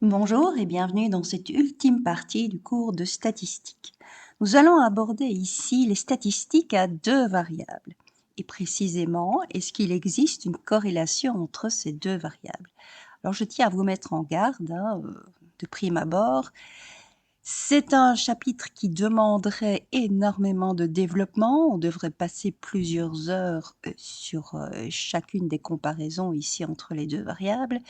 Bonjour et bienvenue dans cette ultime partie du cours de statistique. Nous allons aborder ici les statistiques à deux variables. Et précisément, est-ce qu'il existe une corrélation entre ces deux variables? Alors je tiens à vous mettre en garde, de prime abord. C'est un chapitre qui demanderait énormément de développement. On devrait passer plusieurs heures sur chacune des comparaisons ici entre les deux variables.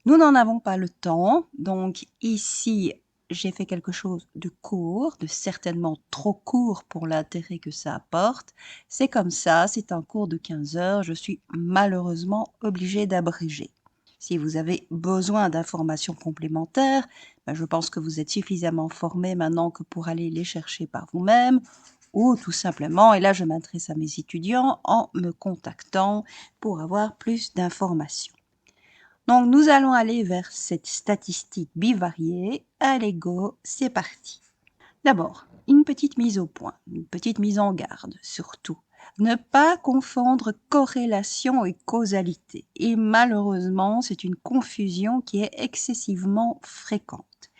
Nous n'en avons pas le temps, donc ici, j'ai fait quelque chose de court, de certainement trop court pour l'intérêt que ça apporte. C'est comme ça, c'est un cours de 15 heures, je suis malheureusement obligée d'abréger. Si vous avez besoin d'informations complémentaires, je pense que vous êtes suffisamment formé maintenant que pour aller les chercher par vous-même, ou tout simplement, et là je m'adresse à mes étudiants, en me contactant pour avoir plus d'informations. Donc, nous allons aller vers cette statistique bivariée. Allez go, c'est parti. D'abord, une petite mise au point, une petite mise en garde surtout. Ne pas confondre corrélation et causalité. Et malheureusement, c'est une confusion qui est excessivement fréquente.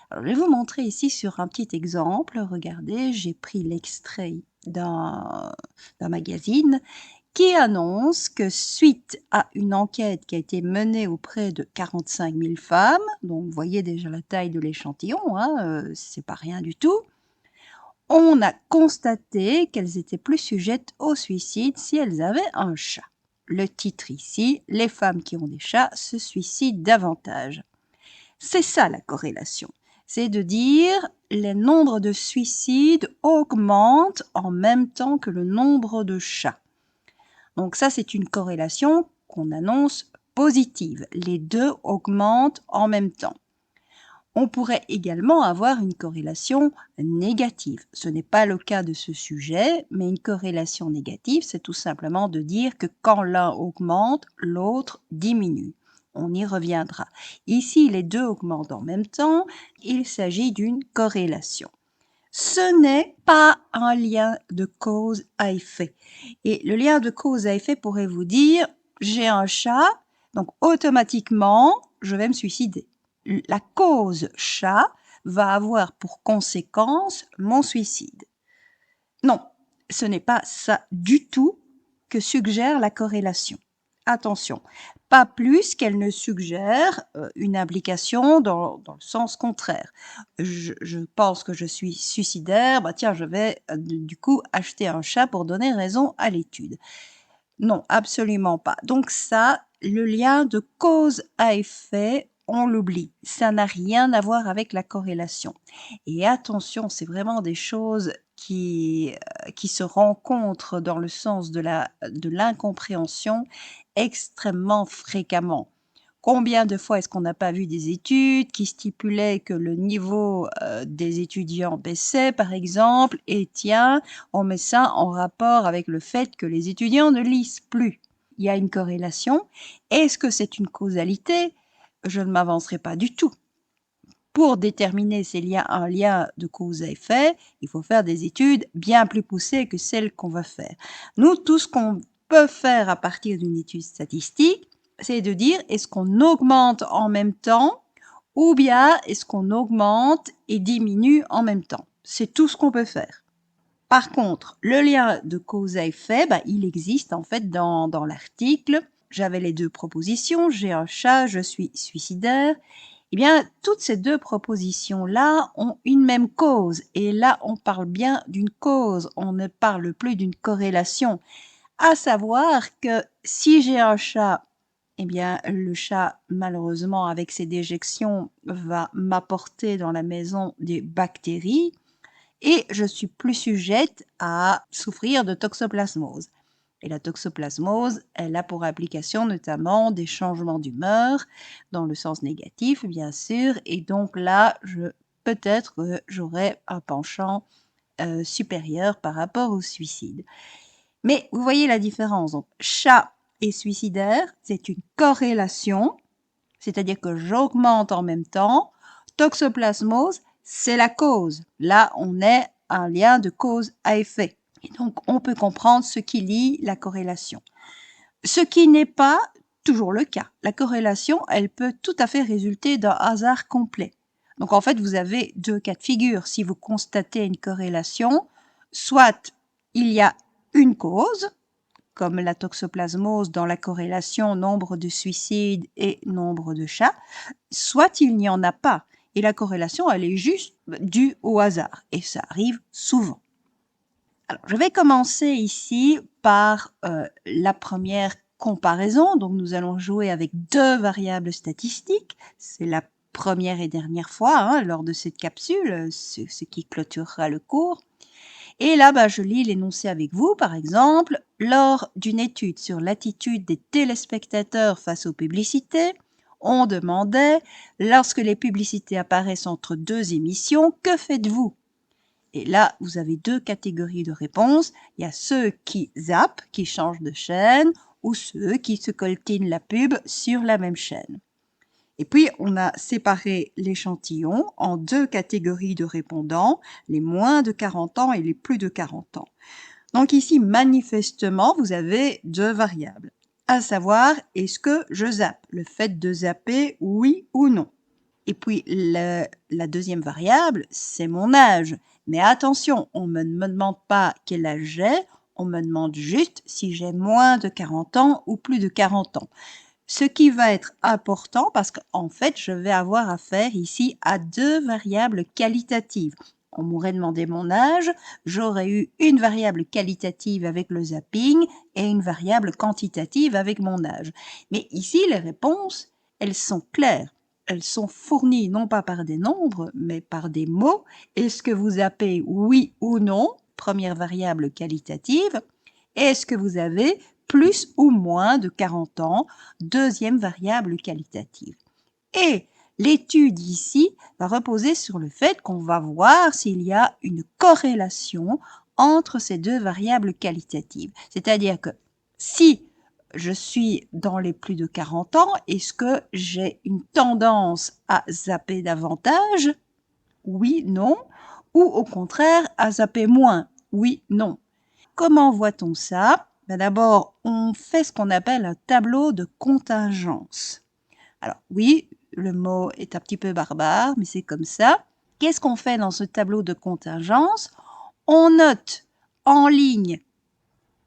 Alors, je vais vous montrer ici sur un petit exemple. Regardez, j'ai pris l'extrait d'un magazine qui annonce que suite à une enquête qui a été menée auprès de 45 000 femmes, donc vous voyez déjà la taille de l'échantillon, c'est pas rien du tout, on a constaté qu'elles étaient plus sujettes au suicide si elles avaient un chat. Le titre ici, les femmes qui ont des chats se suicident davantage. C'est ça la corrélation. C'est de dire le nombre de suicides augmente en même temps que le nombre de chats. Donc ça, c'est une corrélation qu'on annonce positive. Les deux augmentent en même temps. On pourrait également avoir une corrélation négative. Ce n'est pas le cas de ce sujet, mais une corrélation négative, c'est tout simplement de dire que quand l'un augmente, l'autre diminue. On y reviendra. Ici, les deux augmentent en même temps. Il s'agit d'une corrélation. Ce n'est pas un lien de cause à effet. Et le lien de cause à effet pourrait vous dire, j'ai un chat, donc automatiquement, je vais me suicider. La cause chat va avoir pour conséquence mon suicide. Non, ce n'est pas ça du tout que suggère la corrélation. Attention, pas plus qu'elle ne suggère une implication dans le sens contraire. Je pense que je suis suicidaire, tiens, je vais du coup acheter un chat pour donner raison à l'étude. Non, absolument pas. Donc ça, le lien de cause à effet, on l'oublie. Ça n'a rien à voir avec la corrélation. Et attention, c'est vraiment des choses qui se rencontrent dans le sens de l'incompréhension extrêmement fréquemment. Combien de fois est-ce qu'on n'a pas vu des études qui stipulaient que le niveau des étudiants baissait, par exemple, et tiens, on met ça en rapport avec le fait que les étudiants ne lisent plus. Il y a une corrélation. Est-ce que c'est une causalité? Je ne m'avancerai pas du tout. Pour déterminer s'il y a un lien de cause à effet, il faut faire des études bien plus poussées que celles qu'on va faire. Nous, tout ce qu'on peut faire à partir d'une étude statistique, c'est de dire est-ce qu'on augmente en même temps ou bien est-ce qu'on augmente et diminue en même temps. C'est tout ce qu'on peut faire. Par contre, le lien de cause à effet, il existe en fait dans l'article. J'avais les deux propositions, j'ai un chat, je suis suicidaire. Eh bien, toutes ces deux propositions-là ont une même cause. Et là, on parle bien d'une cause, on ne parle plus d'une corrélation. À savoir que si j'ai un chat, eh bien, le chat, malheureusement, avec ses déjections, va m'apporter dans la maison des bactéries et je suis plus sujette à souffrir de toxoplasmose. Et la toxoplasmose, elle a pour application notamment des changements d'humeur, dans le sens négatif, bien sûr, et donc là, peut-être que j'aurai un penchant supérieur par rapport au suicide. Mais vous voyez la différence. Donc, chat et suicidaire, c'est une corrélation, c'est-à-dire que j'augmente en même temps. Toxoplasmose, c'est la cause. Là, on est un lien de cause à effet. Et donc, on peut comprendre ce qui lie la corrélation. Ce qui n'est pas toujours le cas. La corrélation, elle peut tout à fait résulter d'un hasard complet. Donc en fait, vous avez deux cas de figure. Si vous constatez une corrélation, soit il y a une cause, comme la toxoplasmose dans la corrélation nombre de suicides et nombre de chats, soit il n'y en a pas. Et la corrélation, elle est juste due au hasard. Et ça arrive souvent. Alors, je vais commencer ici par la première comparaison. Donc, nous allons jouer avec deux variables statistiques. C'est la première et dernière fois lors de cette capsule, ce qui clôturera le cours. Et là, je lis l'énoncé avec vous. Par exemple, lors d'une étude sur l'attitude des téléspectateurs face aux publicités, on demandait, lorsque les publicités apparaissent entre deux émissions, que faites-vous? Et là, vous avez deux catégories de réponses. Il y a ceux qui zappent, qui changent de chaîne, ou ceux qui se coltinent la pub sur la même chaîne. Et puis, on a séparé l'échantillon en deux catégories de répondants, les moins de 40 ans et les plus de 40 ans. Donc ici, manifestement, vous avez deux variables, à savoir, est-ce que je zappe? Le fait de zapper, oui ou non. Et puis, la deuxième variable, c'est mon âge. Mais attention, on ne me demande pas quel âge j'ai, on me demande juste si j'ai moins de 40 ans ou plus de 40 ans. Ce qui va être important parce qu'en fait, je vais avoir affaire ici à deux variables qualitatives. On m'aurait demandé mon âge, j'aurais eu une variable qualitative avec le zapping et une variable quantitative avec mon âge. Mais ici, les réponses, elles sont claires. Elles sont fournies non pas par des nombres, mais par des mots. Est-ce que vous zappez oui ou non? Première variable qualitative. Est-ce que vous avez plus ou moins de 40 ans? Deuxième variable qualitative. Et l'étude ici va reposer sur le fait qu'on va voir s'il y a une corrélation entre ces deux variables qualitatives. C'est-à-dire que si je suis dans les plus de 40 ans, est-ce que j'ai une tendance à zapper davantage? Oui, non. Ou au contraire, à zapper moins? Oui, non. Comment voit-on ça? D'abord, on fait ce qu'on appelle un tableau de contingence. Alors oui, le mot est un petit peu barbare, mais c'est comme ça. Qu'est-ce qu'on fait dans ce tableau de contingence? On note en ligne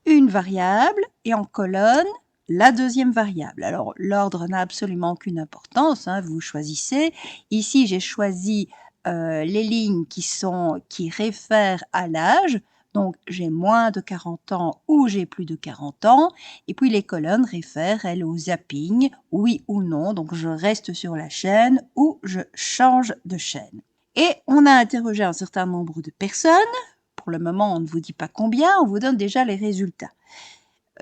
une variable et en colonne la deuxième variable. Alors l'ordre n'a absolument aucune importance, vous choisissez. Ici, j'ai choisi les lignes qui réfèrent à l'âge. Donc, j'ai moins de 40 ans ou j'ai plus de 40 ans. Et puis, les colonnes réfèrent, elles, au zapping, oui ou non. Donc, je reste sur la chaîne ou je change de chaîne. Et on a interrogé un certain nombre de personnes. Pour le moment, on ne vous dit pas combien, on vous donne déjà les résultats.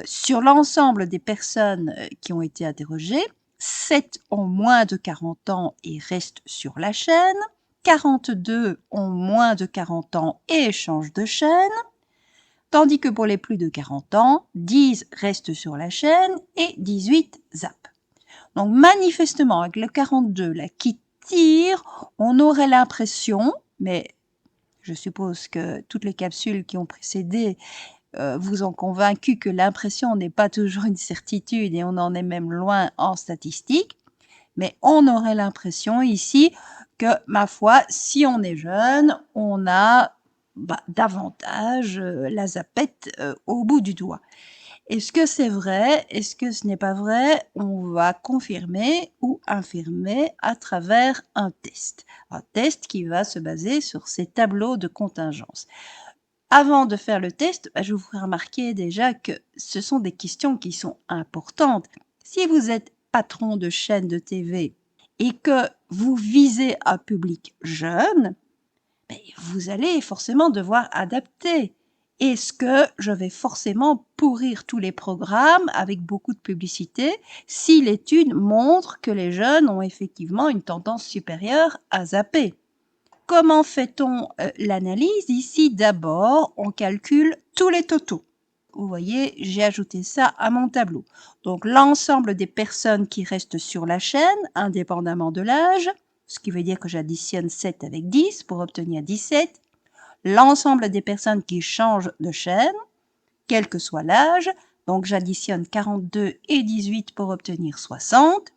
Sur l'ensemble des personnes qui ont été interrogées, 7 ont moins de 40 ans et restent sur la chaîne. 42 ont moins de 40 ans et changent de chaîne, tandis que pour les plus de 40 ans, 10 restent sur la chaîne et 18 zappent. Donc manifestement, avec le 42 là, qui tire, on aurait l'impression, mais je suppose que toutes les capsules qui ont précédé vous ont convaincu que l'impression n'est pas toujours une certitude et on en est même loin en statistique, mais on aurait l'impression ici que, ma foi, si on est jeune, on a davantage la zapette au bout du doigt. Est-ce que c'est vrai? Est-ce que ce n'est pas vrai? On va confirmer ou infirmer à travers un test. Un test qui va se baser sur ces tableaux de contingence. Avant de faire le test, je vous ferai remarquer déjà que ce sont des questions qui sont importantes. Si vous êtes patron de chaîne de TV et que vous visez un public jeune, vous allez forcément devoir adapter. Est-ce que je vais forcément pourrir tous les programmes avec beaucoup de publicité si l'étude montre que les jeunes ont effectivement une tendance supérieure à zapper? Comment fait-on l'analyse? Ici, d'abord, on calcule tous les totaux. Vous voyez, j'ai ajouté ça à mon tableau. Donc, l'ensemble des personnes qui restent sur la chaîne, indépendamment de l'âge, ce qui veut dire que j'additionne 7 avec 10 pour obtenir 17. L'ensemble des personnes qui changent de chaîne, quel que soit l'âge, Donc, j'additionne 42 et 18 pour obtenir 60.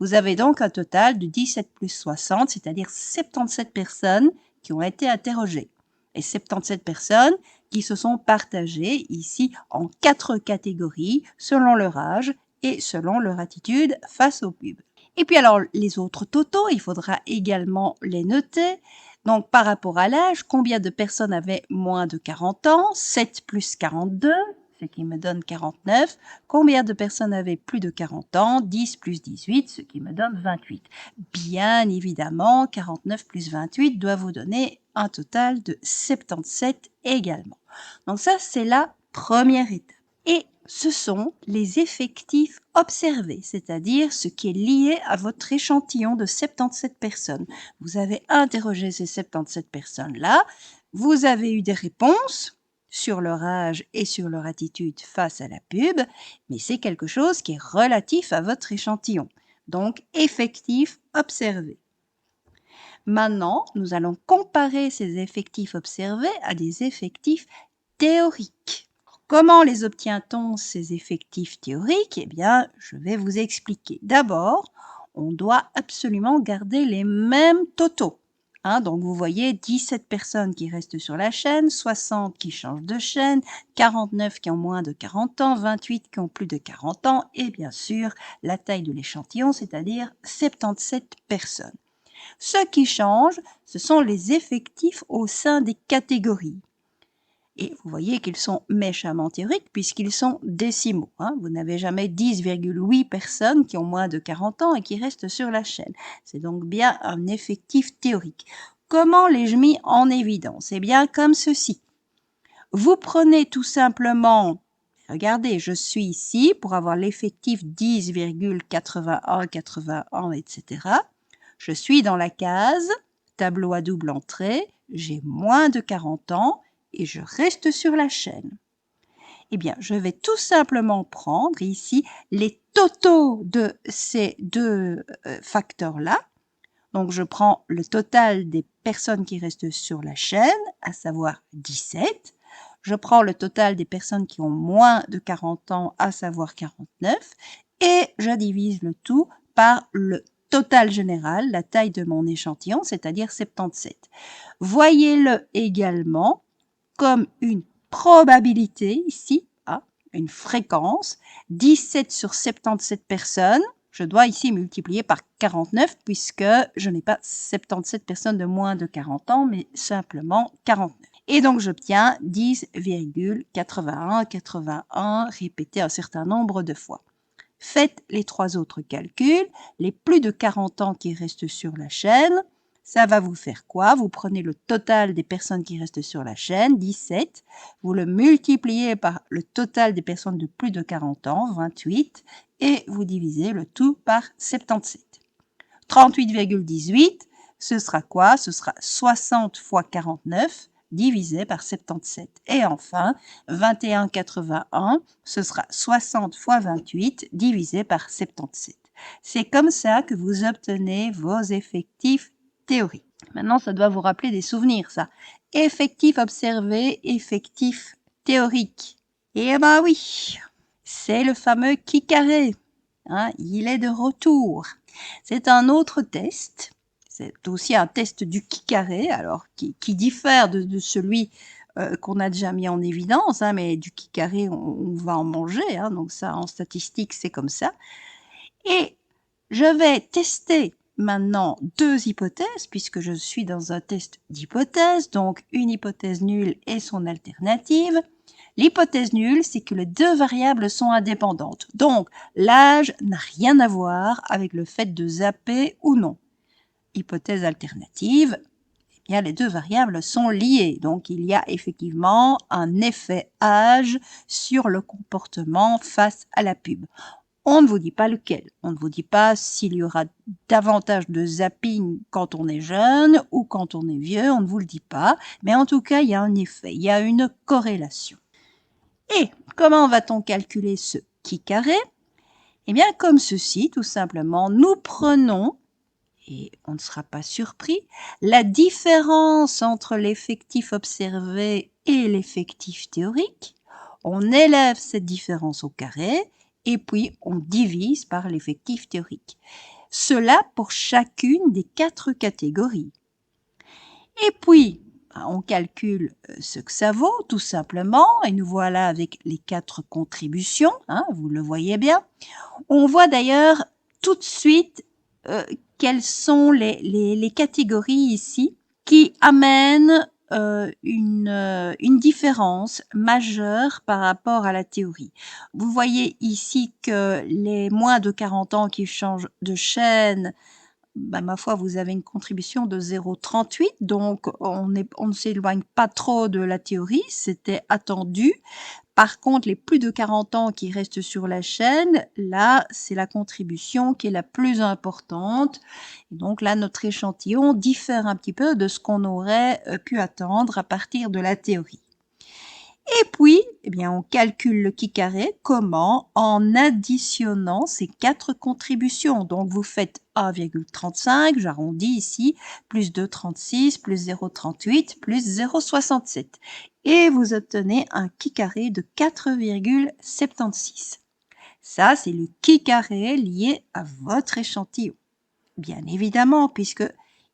Vous avez donc un total de 17 plus 60, c'est-à-dire 77 personnes qui ont été interrogées. Et 77 personnes qui se sont partagées ici en 4 catégories selon leur âge et selon leur attitude face aux pubs. Et puis alors, les autres totaux, il faudra également les noter. Donc, par rapport à l'âge, combien de personnes avaient moins de 40 ans? 7 plus 42, ce qui me donne 49. Combien de personnes avaient plus de 40 ans? 10 plus 18, ce qui me donne 28. Bien évidemment, 49 plus 28 doit vous donner un total de 77 également. Donc ça, c'est la première étape. Et ce sont les effectifs observés, c'est-à-dire ce qui est lié à votre échantillon de 77 personnes. Vous avez interrogé ces 77 personnes-là, vous avez eu des réponses sur leur âge et sur leur attitude face à la pub, mais c'est quelque chose qui est relatif à votre échantillon. Donc, effectifs observés. Maintenant, nous allons comparer ces effectifs observés à des effectifs théoriques. Comment les obtient-on, ces effectifs théoriques? Eh bien, je vais vous expliquer. D'abord, on doit absolument garder les mêmes totaux. Donc, vous voyez 17 personnes qui restent sur la chaîne, 60 qui changent de chaîne, 49 qui ont moins de 40 ans, 28 qui ont plus de 40 ans, et bien sûr, la taille de l'échantillon, c'est-à-dire 77 personnes. Ce qui change, ce sont les effectifs au sein des catégories. Et vous voyez qu'ils sont méchamment théoriques puisqu'ils sont décimaux. Vous n'avez jamais 10,8 personnes qui ont moins de 40 ans et qui restent sur la chaîne. C'est donc bien un effectif théorique. Comment l'ai-je mis en évidence? Eh bien, comme ceci. Vous prenez tout simplement, regardez, je suis ici pour avoir l'effectif 10,81, etc. Je suis dans la case tableau à double entrée, j'ai moins de 40 ans, et je reste sur la chaîne. Eh bien, je vais tout simplement prendre ici les totaux de ces deux facteurs-là. Donc, je prends le total des personnes qui restent sur la chaîne, à savoir 17. Je prends le total des personnes qui ont moins de 40 ans, à savoir 49. Et je divise le tout par le total général, la taille de mon échantillon, c'est-à-dire 77. Voyez-le également comme une probabilité ici, une fréquence, 17 sur 77 personnes, je dois ici multiplier par 49 puisque je n'ai pas 77 personnes de moins de 40 ans, mais simplement 49. Et donc j'obtiens 10,8181 répété un certain nombre de fois. Faites les trois autres calculs, les plus de 40 ans qui restent sur la chaîne, ça va vous faire quoi? Vous prenez le total des personnes qui restent sur la chaîne, 17, vous le multipliez par le total des personnes de plus de 40 ans, 28, et vous divisez le tout par 77. 38,18, ce sera quoi? Ce sera 60 fois 49 divisé par 77. Et enfin, 21,81, ce sera 60 fois 28 divisé par 77. C'est comme ça que vous obtenez vos effectifs théoriques. Maintenant, ça doit vous rappeler des souvenirs, ça. Effectif observé, effectif théorique. Eh ben oui, c'est le fameux qui carré. Il est de retour. C'est un autre test. C'est aussi un test du qui carré, alors qui diffère de celui qu'on a déjà mis en évidence, mais du qui carré, on va en manger. Donc ça, en statistique, c'est comme ça. Et je vais tester maintenant deux hypothèses, puisque je suis dans un test d'hypothèse, donc une hypothèse nulle et son alternative. L'hypothèse nulle, c'est que les deux variables sont indépendantes. Donc, l'âge n'a rien à voir avec le fait de zapper ou non. Hypothèse alternative, eh bien, les deux variables sont liées. Donc, il y a effectivement un effet âge sur le comportement face à la pub. On ne vous dit pas lequel. On ne vous dit pas s'il y aura davantage de zapping quand on est jeune ou quand on est vieux. On ne vous le dit pas. Mais en tout cas, il y a un effet. Il y a une corrélation. Et comment va-t-on calculer ce qui carré? Eh bien, comme ceci, tout simplement, nous prenons, et on ne sera pas surpris, la différence entre l'effectif observé et l'effectif théorique. On élève cette différence au carré et puis on divise par l'effectif théorique. Cela pour chacune des 4 catégories. Et puis, on calcule ce que ça vaut, tout simplement, et nous voilà avec les 4 contributions, vous le voyez bien. On voit d'ailleurs tout de suite quelles sont les catégories ici qui amènent une différence majeure par rapport à la théorie. Vous voyez ici que les moins de 40 ans qui changent de chaîne, ma foi, vous avez une contribution de 0,38, donc on ne s'éloigne pas trop de la théorie, c'était attendu. Par contre, les plus de 40 ans qui restent sur la chaîne, là, c'est la contribution qui est la plus importante. Et donc là, notre échantillon diffère un petit peu de ce qu'on aurait pu attendre à partir de la théorie. Et puis, eh bien, on calcule le qui carré. Comment? En additionnant ces 4 contributions. Donc, vous faites 1,35, j'arrondis ici, plus 2,36, plus 0,38, plus 0,67. Et vous obtenez un qui carré de 4,76. Ça, c'est le qui carré lié à votre échantillon. Bien évidemment, puisque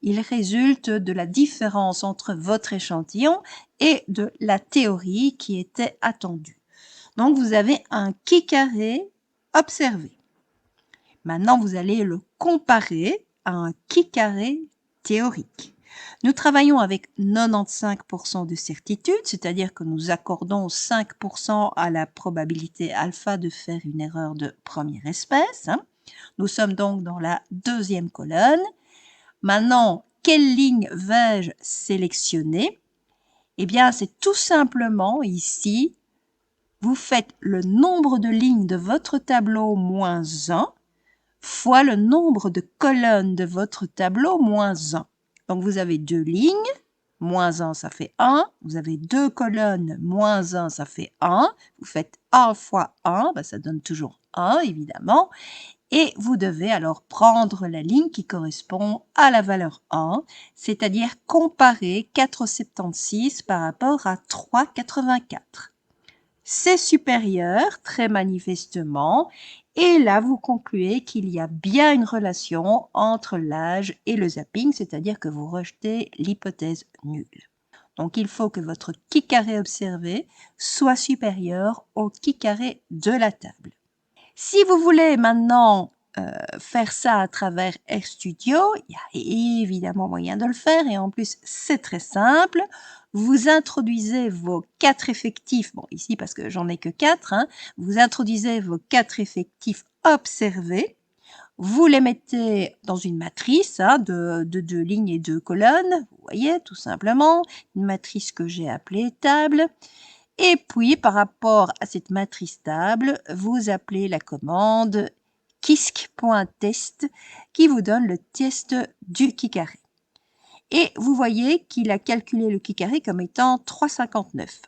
il résulte de la différence entre votre échantillon et de la théorie qui était attendue. Donc, vous avez un qui carré observé. Maintenant, vous allez le comparer à un qui carré théorique. Nous travaillons avec 95% de certitude, c'est-à-dire que nous accordons 5% à la probabilité alpha de faire une erreur de première espèce. Nous sommes donc dans la deuxième colonne. Maintenant, quelle ligne vais-je sélectionner? Eh bien, c'est tout simplement ici, vous faites le nombre de lignes de votre tableau moins 1 fois le nombre de colonnes de votre tableau moins 1. Donc, vous avez 2 lignes, moins 1, ça fait 1. Vous avez 2 colonnes, moins 1, ça fait 1. Vous faites 1 fois 1, ça donne toujours 1, évidemment. Et vous devez alors prendre la ligne qui correspond à la valeur 1, c'est-à-dire comparer 4,76 par rapport à 3,84. C'est supérieur, très manifestement, et là vous concluez qu'il y a bien une relation entre l'âge et le zapping, c'est-à-dire que vous rejetez l'hypothèse nulle. Donc il faut que votre qui carré observé soit supérieur au qui carré de la table. Si vous voulez maintenant faire ça à travers RStudio, il y a évidemment moyen de le faire et en plus c'est très simple. Vous introduisez vos 4 effectifs, bon ici parce que j'en ai que 4, vous introduisez vos 4 effectifs observés, vous les mettez dans une matrice de 2 lignes et 2 colonnes, vous voyez tout simplement, une matrice que j'ai appelée table. Et puis, par rapport à cette matrice table, vous appelez la commande kisk.test qui vous donne le test du qui carré. Et vous voyez qu'il a calculé le qui carré comme étant 3,59.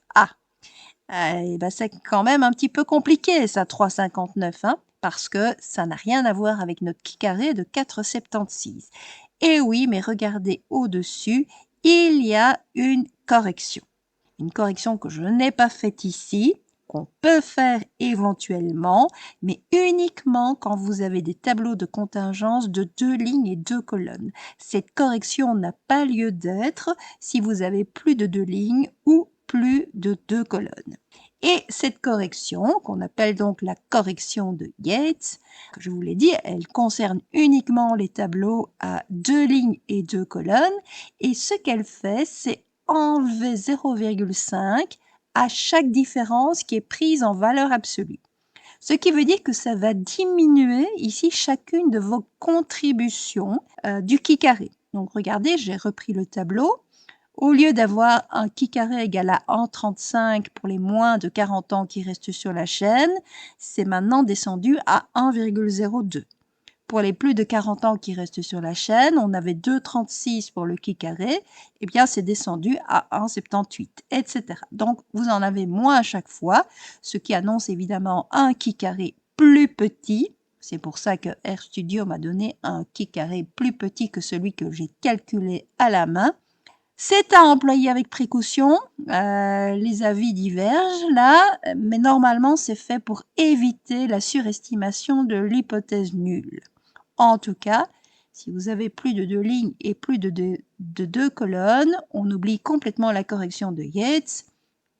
C'est quand même un petit peu compliqué ça, 3,59, parce que ça n'a rien à voir avec notre qui carré de 4,76. Et oui, mais regardez au-dessus, il y a une correction. Une correction que je n'ai pas faite ici, qu'on peut faire éventuellement, mais uniquement quand vous avez des tableaux de contingence de 2 lignes et 2 colonnes. Cette correction n'a pas lieu d'être si vous avez plus de 2 lignes ou plus de 2 colonnes. Et cette correction, qu'on appelle donc la correction de Yates, que je vous l'ai dit, elle concerne uniquement les tableaux à 2 lignes et 2 colonnes, et ce qu'elle fait, c'est enlever 0,5 à chaque différence qui est prise en valeur absolue. Ce qui veut dire que ça va diminuer ici chacune de vos contributions du qui carré. Donc regardez, j'ai repris le tableau. Au lieu d'avoir un qui carré égal à 1,35 pour les moins de 40 ans qui restent sur la chaîne, c'est maintenant descendu à 1,02. Pour les plus de 40 ans qui restent sur la chaîne, on avait 2,36 pour le qui carré, eh bien c'est descendu à 1,78, etc. Donc vous en avez moins à chaque fois, ce qui annonce évidemment un qui carré plus petit. C'est pour ça que RStudio m'a donné un qui carré plus petit que celui que j'ai calculé à la main. C'est à employer avec précaution, les avis divergent là, mais normalement c'est fait pour éviter la surestimation de l'hypothèse nulle. En tout cas, si vous avez plus de 2 lignes et plus de 2 colonnes, on oublie complètement la correction de Yates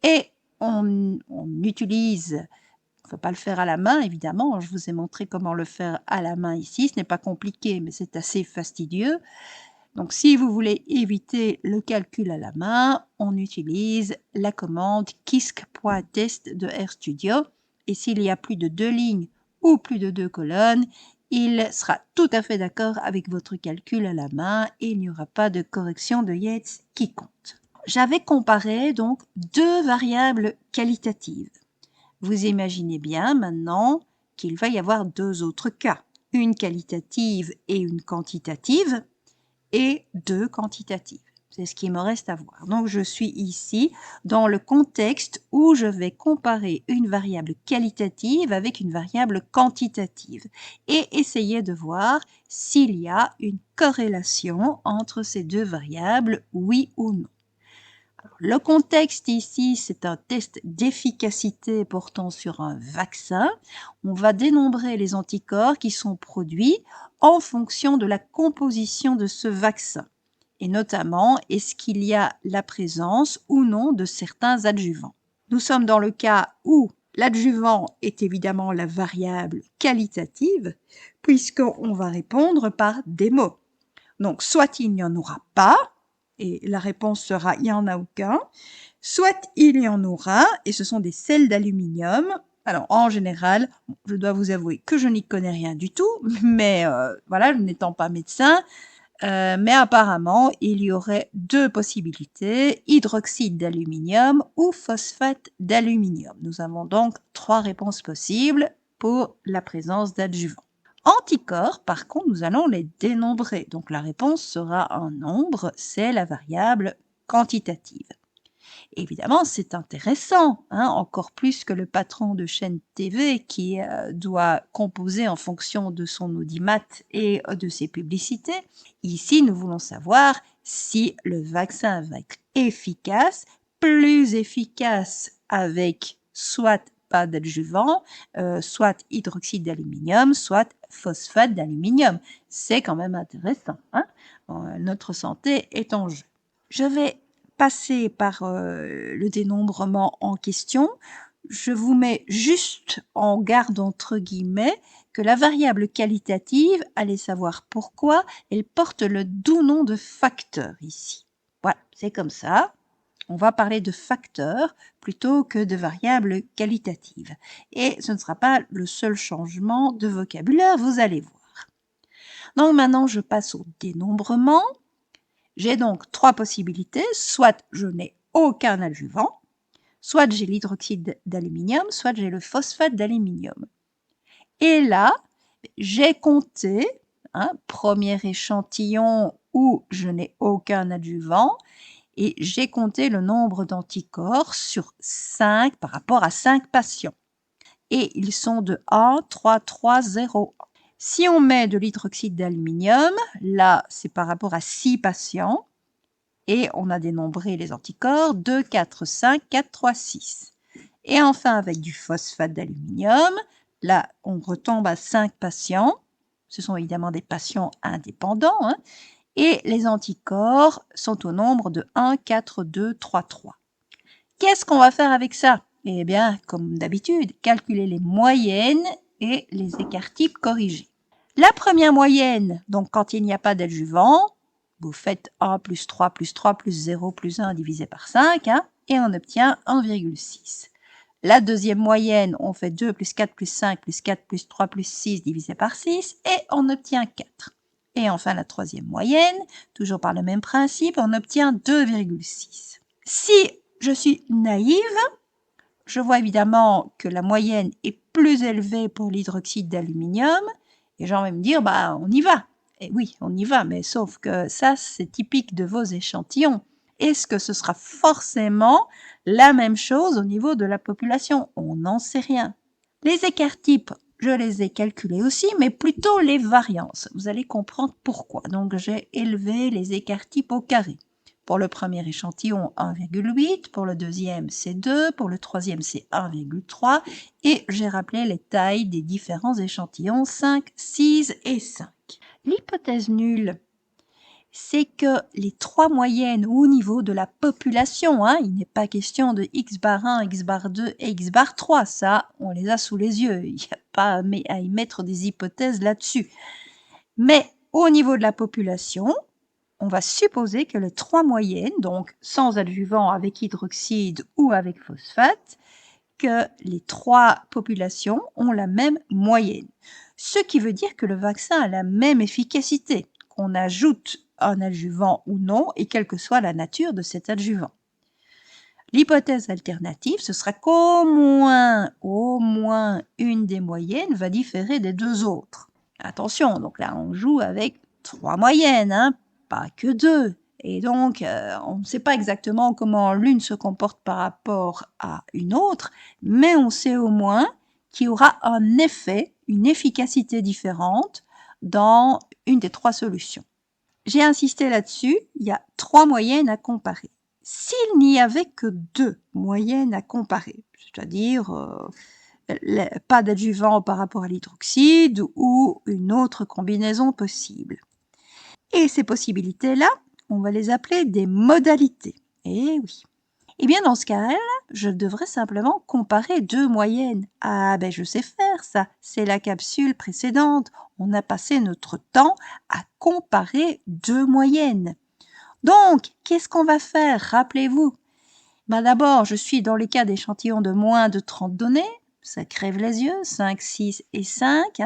et on utilise, il ne faut pas le faire à la main évidemment, je vous ai montré comment le faire à la main ici, ce n'est pas compliqué mais c'est assez fastidieux. Donc si vous voulez éviter le calcul à la main, on utilise la commande kisc.test de RStudio et s'il y a plus de 2 lignes ou plus de 2 colonnes, il sera tout à fait d'accord avec votre calcul à la main et il n'y aura pas de correction de Yates qui compte. J'avais comparé donc 2 variables qualitatives. Vous imaginez bien maintenant qu'il va y avoir 2 autres cas, une qualitative et une quantitative, et 2 quantitatives. C'est ce qui me reste à voir. Donc, je suis ici dans le contexte où je vais comparer une variable qualitative avec une variable quantitative et essayer de voir s'il y a une corrélation entre ces 2 variables, oui ou non. Alors, le contexte ici, c'est un test d'efficacité portant sur un vaccin. On va dénombrer les anticorps qui sont produits en fonction de la composition de ce vaccin. Et notamment, est-ce qu'il y a la présence ou non de certains adjuvants. Nous sommes dans le cas où l'adjuvant est évidemment la variable qualitative, puisqu'on va répondre par des mots. Donc, soit il n'y en aura pas, et la réponse sera il n'y en a aucun, soit il y en aura, et ce sont des sels d'aluminium. Alors, en général, je dois vous avouer que je n'y connais rien du tout, mais voilà, n'étant pas médecin, mais apparemment, il y aurait 2 possibilités, hydroxyde d'aluminium ou phosphate d'aluminium. Nous avons donc 3 réponses possibles pour la présence d'adjuvants. Anticorps, par contre, nous allons les dénombrer. Donc la réponse sera un nombre, c'est la variable quantitative. Évidemment, c'est intéressant, hein, encore plus que le patron de chaîne TV qui doit composer en fonction de son audimat et de ses publicités. Ici, nous voulons savoir si le vaccin va être efficace, plus efficace avec soit pas d'adjuvant, soit hydroxyde d'aluminium, soit phosphate d'aluminium. C'est quand même intéressant, hein. Notre santé est en jeu. Je vais passer par le dénombrement en question. Je vous mets juste en garde entre guillemets que la variable qualitative, allez savoir pourquoi, elle porte le doux nom de facteur ici. Voilà, c'est comme ça. On va parler de facteur plutôt que de variable qualitative. Et ce ne sera pas le seul changement de vocabulaire, vous allez voir. Donc maintenant, je passe au dénombrement. J'ai donc 3 possibilités, soit je n'ai aucun adjuvant, soit j'ai l'hydroxyde d'aluminium, soit j'ai le phosphate d'aluminium. Et là, j'ai compté, premier échantillon où je n'ai aucun adjuvant, et j'ai compté le nombre d'anticorps sur 5 par rapport à 5 patients. Et ils sont de 1, 3, 3, 0. Si on met de l'hydroxyde d'aluminium, là, c'est par rapport à 6 patients, et on a dénombré les anticorps, 2, 4, 5, 4, 3, 6. Et enfin, avec du phosphate d'aluminium, là, on retombe à 5 patients. Ce sont évidemment des patients indépendants, hein, et les anticorps sont au nombre de 1, 4, 2, 3, 3. Qu'est-ce qu'on va faire avec ça? Eh bien, comme d'habitude, calculer les moyennes et les écarts types corrigés. La première moyenne, donc quand il n'y a pas d'adjuvant, vous faites 1 plus 3 plus 3 plus 0 plus 1 divisé par 5, hein, et on obtient 1,6. La deuxième moyenne, on fait 2 plus 4 plus 5 plus 4 plus 3 plus 6 divisé par 6, et on obtient 4. Et enfin, la troisième moyenne, toujours par le même principe, on obtient 2,6. Si je suis naïve, je vois évidemment que la moyenne est plus élevée pour l'hydroxyde d'aluminium, et j'ai envie de me dire, bah, on y va. Et oui, on y va, mais sauf que ça, c'est typique de vos échantillons. Est-ce que ce sera forcément la même chose au niveau de la population? On n'en sait rien. Les écarts types, je les ai calculés aussi, mais plutôt les variances. Vous allez comprendre pourquoi. Donc, j'ai élevé les écarts types au carré. Pour le premier échantillon, 1,8, pour le deuxième, c'est 2, pour le troisième, c'est 1,3, et j'ai rappelé les tailles des différents échantillons, 5, 6 et 5. L'hypothèse nulle, c'est que les trois moyennes au niveau de la population, il n'est pas question de x bar 1, x bar 2 et x bar 3, ça, on les a sous les yeux, il n'y a pas à y mettre des hypothèses là-dessus. Mais au niveau de la population, on va supposer que les trois moyennes, donc sans adjuvant avec hydroxyde ou avec phosphate, que les trois populations ont la même moyenne. Ce qui veut dire que le vaccin a la même efficacité, qu'on ajoute un adjuvant ou non, et quelle que soit la nature de cet adjuvant. L'hypothèse alternative, ce sera qu'au moins une des moyennes va différer des deux autres. Attention, donc là on joue avec trois moyennes, pas que deux. Et donc, on ne sait pas exactement comment l'une se comporte par rapport à une autre, mais on sait au moins qu'il y aura un effet, une efficacité différente dans une des trois solutions. J'ai insisté là-dessus, il y a trois moyennes à comparer. S'il n'y avait que deux moyennes à comparer, c'est-à-dire pas d'adjuvant par rapport à l'hydroxyde ou une autre combinaison possible. Et ces possibilités-là, on va les appeler des modalités. Eh oui. Eh bien, dans ce cas-là, je devrais simplement comparer deux moyennes. Ah, ben je sais faire ça, c'est la capsule précédente. On a passé notre temps à comparer deux moyennes. Donc, qu'est-ce qu'on va faire? Rappelez-vous. D'abord, je suis dans les cas d'échantillons de moins de 30 données. Ça crève les yeux, 5, 6 et 5.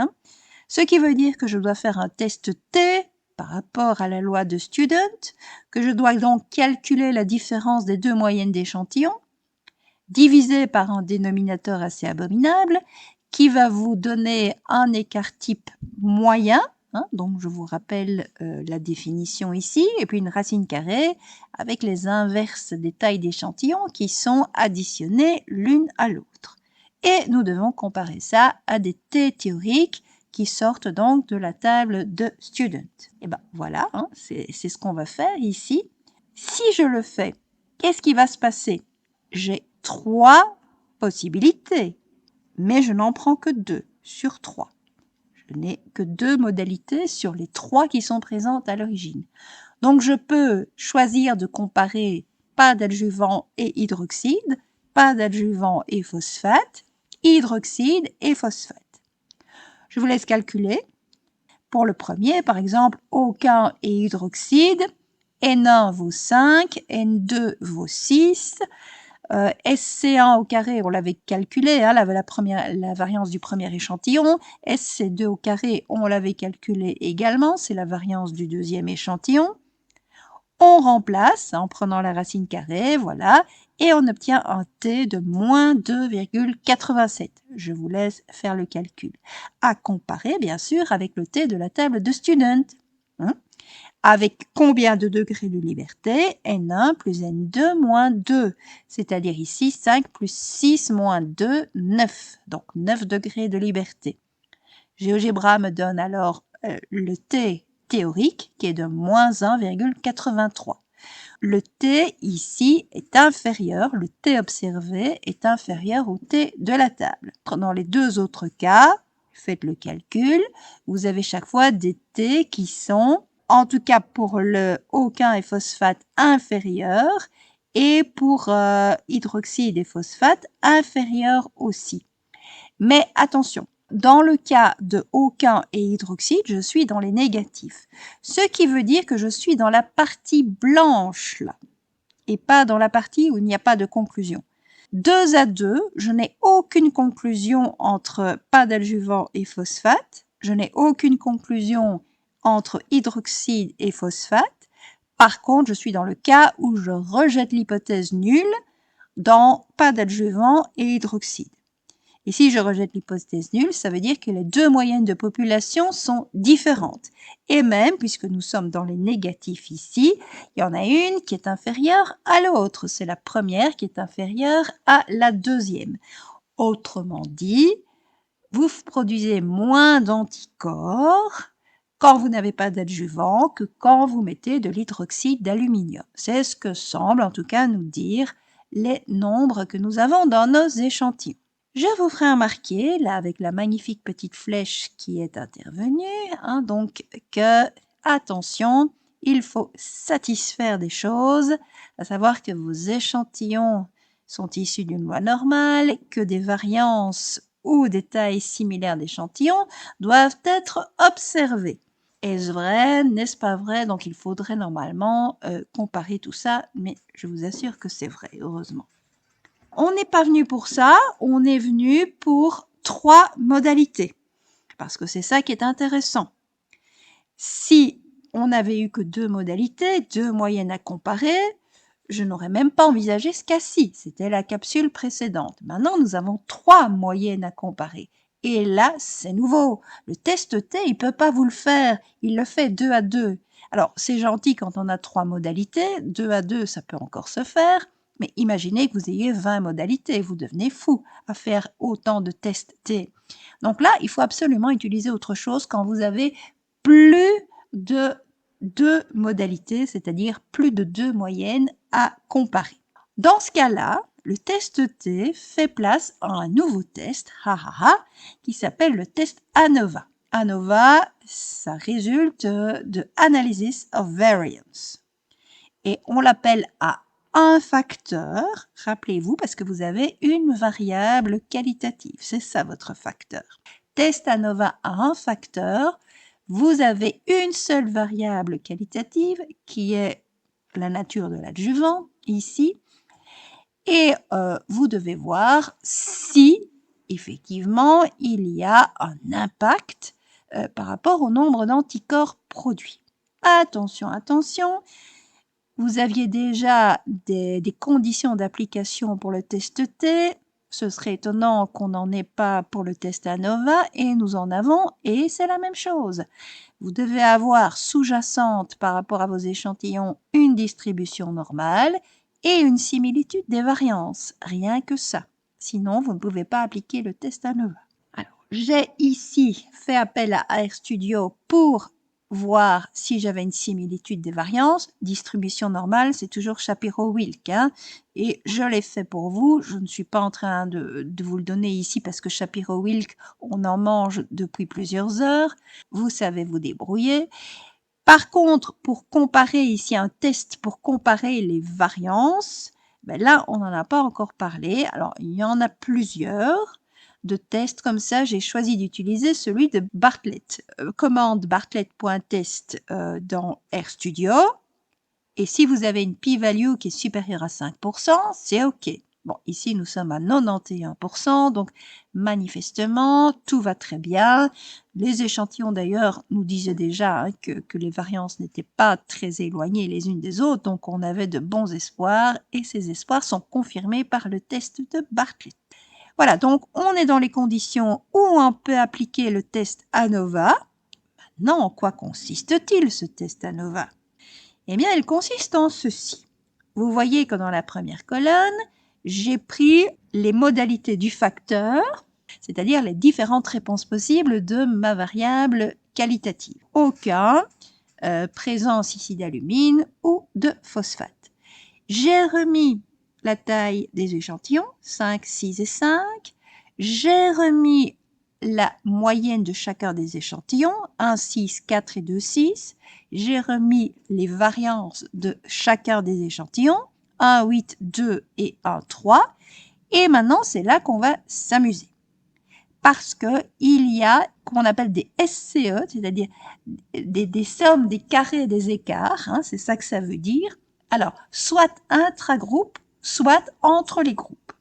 Ce qui veut dire que je dois faire un test T par rapport à la loi de Student, que je dois donc calculer la différence des deux moyennes d'échantillons, diviser par un dénominateur assez abominable, qui va vous donner un écart type moyen, donc je vous rappelle la définition ici, et puis une racine carrée avec les inverses des tailles d'échantillons qui sont additionnées l'une à l'autre. Et nous devons comparer ça à des T théoriques qui sortent donc de la table de Student. Et ben voilà, c'est ce qu'on va faire ici. Si je le fais, qu'est-ce qui va se passer? J'ai trois possibilités, mais je n'en prends que 2 sur 3. Je n'ai que 2 modalités sur les 3 qui sont présentes à l'origine. Donc je peux choisir de comparer pas d'adjuvant et hydroxyde, pas d'adjuvant et phosphate, hydroxyde et phosphate. Je vous laisse calculer. Pour le premier, par exemple, aucun et hydroxyde, N1 vaut 5, N2 vaut 6, SC1 au carré, on l'avait calculé, la variance du premier échantillon, SC2 au carré, on l'avait calculé également, c'est la variance du deuxième échantillon. On remplace en prenant la racine carrée, voilà, et on obtient un T de moins 2,87. Je vous laisse faire le calcul. À comparer, bien sûr, avec le T de la table de Student. Avec combien de degrés de liberté? N1 plus N2 moins 2. C'est-à-dire ici 5 plus 6 moins 2, 9. Donc 9 degrés de liberté. GeoGebra me donne alors le T théorique qui est de moins 1,83. Le T ici est inférieur, le T observé est inférieur au T de la table. Dans les deux autres cas, faites le calcul, vous avez chaque fois des T qui sont, en tout cas pour le aucun et phosphate, inférieurs, et pour hydroxyde et phosphate, inférieurs aussi. Mais attention, dans le cas de aucun et hydroxyde, je suis dans les négatifs. Ce qui veut dire que je suis dans la partie blanche, là, et pas dans la partie où il n'y a pas de conclusion. 2 à 2, je n'ai aucune conclusion entre pas d'adjuvant et phosphate. Je n'ai aucune conclusion entre hydroxyde et phosphate. Par contre, je suis dans le cas où je rejette l'hypothèse nulle dans pas d'adjuvant et hydroxyde. Et si je rejette l'hypothèse nulle, ça veut dire que les deux moyennes de population sont différentes. Et même, puisque nous sommes dans les négatifs ici, il y en a une qui est inférieure à l'autre. C'est la première qui est inférieure à la deuxième. Autrement dit, vous produisez moins d'anticorps quand vous n'avez pas d'adjuvant que quand vous mettez de l'hydroxyde d'aluminium. C'est ce que semblent en tout cas nous dire les nombres que nous avons dans nos échantillons. Je vous ferai remarquer, là avec la magnifique petite flèche qui est intervenue, donc que, attention, il faut satisfaire des choses, à savoir que vos échantillons sont issus d'une loi normale, que des variances ou des tailles similaires d'échantillons doivent être observées. Est-ce vrai? N'est-ce pas vrai? Donc il faudrait normalement comparer tout ça, mais je vous assure que c'est vrai, heureusement. On n'est pas venu pour ça, on est venu pour 3 modalités, parce que c'est ça qui est intéressant. Si on n'avait eu que 2 modalités, 2 moyennes à comparer, je n'aurais même pas envisagé ce cas-ci, c'était la capsule précédente. Maintenant, nous avons 3 moyennes à comparer. Et là, c'est nouveau. Le test T, il ne peut pas vous le faire, il le fait 2 à 2. Alors, c'est gentil quand on a 3 modalités, 2 à 2, ça peut encore se faire, mais imaginez que vous ayez 20 modalités, vous devenez fou à faire autant de tests T. Donc là, il faut absolument utiliser autre chose quand vous avez plus de 2 modalités, c'est-à-dire plus de 2 moyennes à comparer. Dans ce cas-là, le test T fait place à un nouveau test, qui s'appelle le test ANOVA. ANOVA, ça résulte de Analysis of Variance. Et on l'appelle à un facteur, rappelez-vous, parce que vous avez une variable qualitative, c'est ça votre facteur. Test ANOVA à un facteur, vous avez une seule variable qualitative qui est la nature de l'adjuvant, ici, et vous devez voir si, effectivement, il y a un impact par rapport au nombre d'anticorps produits. Attention, attention, vous aviez déjà des conditions d'application pour le test T. Ce serait étonnant qu'on n'en ait pas pour le test ANOVA, et nous en avons, et c'est la même chose. Vous devez avoir sous-jacente par rapport à vos échantillons une distribution normale et une similitude des variances, rien que ça. Sinon, vous ne pouvez pas appliquer le test ANOVA. Alors, j'ai ici fait appel à RStudio pour voir si j'avais une similitude des variances. Distribution normale, c'est toujours Shapiro-Wilk. Et je l'ai fait pour vous. Je ne suis pas en train de vous le donner ici parce que Shapiro-Wilk, on en mange depuis plusieurs heures. Vous savez vous débrouiller. Par contre, pour comparer ici un test pour comparer les variances, ben là, on n'en a pas encore parlé. Alors, il y en a plusieurs de tests comme ça. J'ai choisi d'utiliser celui de Bartlett. Commande bartlett.test dans RStudio. Et si vous avez une p-value qui est supérieure à 5%, c'est OK. Bon, ici, nous sommes à 91%, donc manifestement, tout va très bien. Les échantillons, d'ailleurs, nous disaient déjà que les variances n'étaient pas très éloignées les unes des autres, donc on avait de bons espoirs, et ces espoirs sont confirmés par le test de Bartlett. Voilà, donc on est dans les conditions où on peut appliquer le test ANOVA. Maintenant, en quoi consiste-t-il ce test ANOVA? Eh bien, il consiste en ceci. Vous voyez que dans la première colonne, j'ai pris les modalités du facteur, c'est-à-dire les différentes réponses possibles de ma variable qualitative. Aucun, présence ici d'alumine ou de phosphate. J'ai remis la taille des échantillons, 5, 6 et 5. J'ai remis la moyenne de chacun des échantillons, 1, 6, 4 et 2, 6. J'ai remis les variances de chacun des échantillons, 1, 8, 2 et 1, 3. Et maintenant, c'est là qu'on va s'amuser. Parce qu'il y a, qu'on appelle des SCE, c'est-à-dire des sommes, des carrés, des écarts, c'est ça que ça veut dire. Alors, soit intragroupe, soit entre les groupes.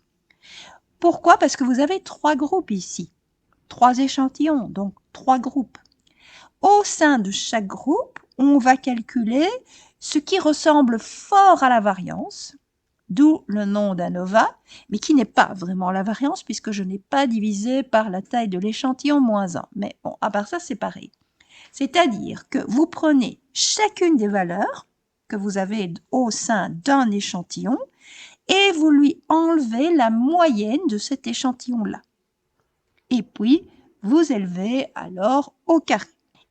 Pourquoi? Parce que vous avez 3 groupes ici. 3 échantillons, donc 3 groupes. Au sein de chaque groupe, on va calculer ce qui ressemble fort à la variance, d'où le nom d'ANOVA, mais qui n'est pas vraiment la variance puisque je n'ai pas divisé par la taille de l'échantillon moins 1. Mais bon, à part ça, c'est pareil. C'est-à-dire que vous prenez chacune des valeurs que vous avez au sein d'un échantillon et vous lui enlevez la moyenne de cet échantillon-là. Et puis, vous élevez alors au carré.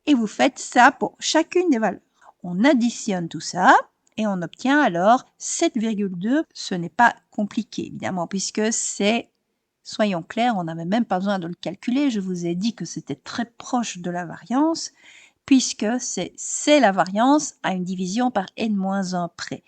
et vous faites ça pour chacune des valeurs. On additionne tout ça et on obtient alors 7,2. Ce n'est pas compliqué évidemment puisque c'est, soyons clairs, on n'avait même pas besoin de le calculer. Je vous ai dit que c'était très proche de la variance puisque c'est la variance à une division par n-1 près.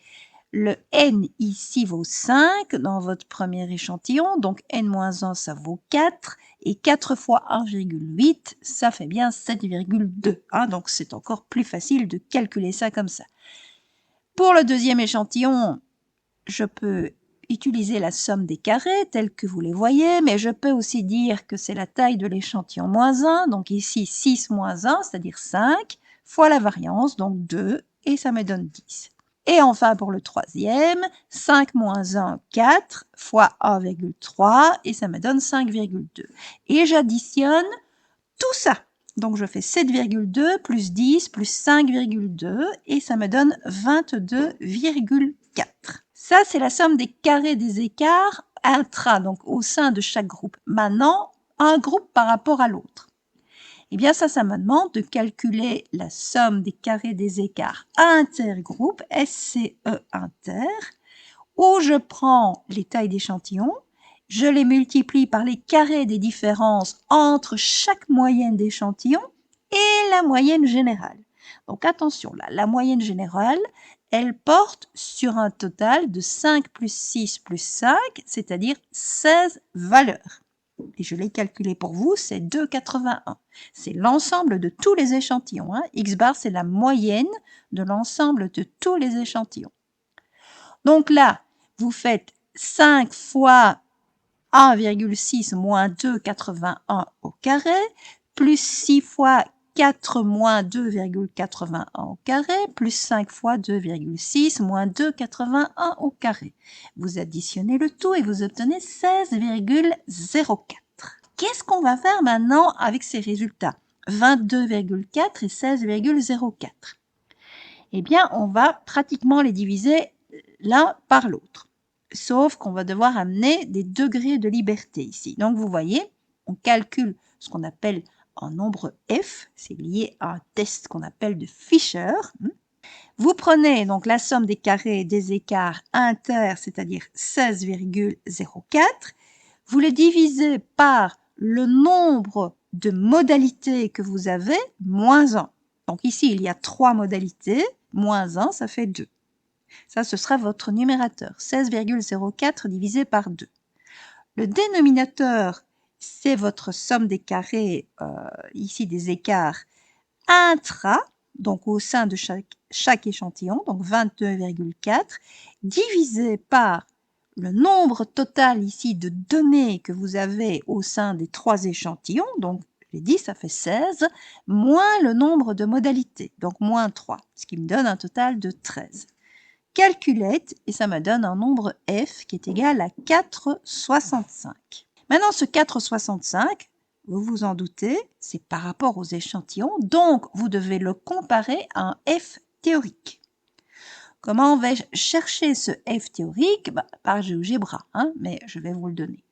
Le n ici vaut 5 dans votre premier échantillon, donc n-1 ça vaut 4, et 4 fois 1,8, ça fait bien 7,2. Hein, donc c'est encore plus facile de calculer ça comme ça. Pour le deuxième échantillon, je peux utiliser la somme des carrés tels que vous les voyez, mais je peux aussi dire que c'est la taille de l'échantillon moins 1, donc ici 6 moins 1, c'est-à-dire 5, fois la variance, donc 2, et ça me donne 10. Et enfin, pour le troisième, 5 moins 1, 4, fois 1,3, et ça me donne 5,2. Et j'additionne tout ça. Donc, je fais 7,2 plus 10 plus 5,2, et ça me donne 22,4. Ça, c'est la somme des carrés des écarts intra, donc au sein de chaque groupe. Maintenant, un groupe par rapport à l'autre. Eh bien, ça me demande de calculer la somme des carrés des écarts intergroupe, SCE inter, où je prends les tailles d'échantillons, je les multiplie par les carrés des différences entre chaque moyenne d'échantillon et la moyenne générale. Donc attention, là, la moyenne générale, elle porte sur un total de 5 plus 6 plus 5, c'est-à-dire 16 valeurs. Et je l'ai calculé pour vous, c'est 2,81. C'est l'ensemble de tous les échantillons. Hein. X bar, c'est la moyenne de l'ensemble de tous les échantillons. Donc là, vous faites 5 fois 1,6 moins 2,81 au carré, plus 6 fois 4 moins 2,81 au carré, plus 5 fois 2,6 moins 2,81 au carré. Vous additionnez le tout et vous obtenez 16,04. Qu'est-ce qu'on va faire maintenant avec ces résultats 22,4 et 16,04. Eh bien, on va pratiquement les diviser l'un par l'autre. Sauf qu'on va devoir amener des degrés de liberté ici. Donc, vous voyez, on calcule ce qu'on appelle un nombre f. C'est lié à un test qu'on appelle de Fisher. Vous prenez donc la somme des carrés des écarts inter, c'est-à-dire 16,04. Vous le divisez par le nombre de modalités que vous avez, moins 1. Donc ici, il y a 3 modalités, moins 1, ça fait 2. Ça, ce sera votre numérateur, 16,04 divisé par 2. Le dénominateur, c'est votre somme des carrés, ici des écarts intra, donc au sein de chaque échantillon, donc 22,4, divisé par le nombre total ici de données que vous avez au sein des 3 échantillons, donc j'ai dit ça fait 16, moins le nombre de modalités, donc moins 3, ce qui me donne un total de 13. Calculette, et ça me donne un nombre f qui est égal à 4,65. Maintenant, ce 4,65, vous vous en doutez, c'est par rapport aux échantillons, donc vous devez le comparer à un f théorique. Comment on va chercher ce f théorique? Par GeoGebra, hein, mais je vais vous le donner.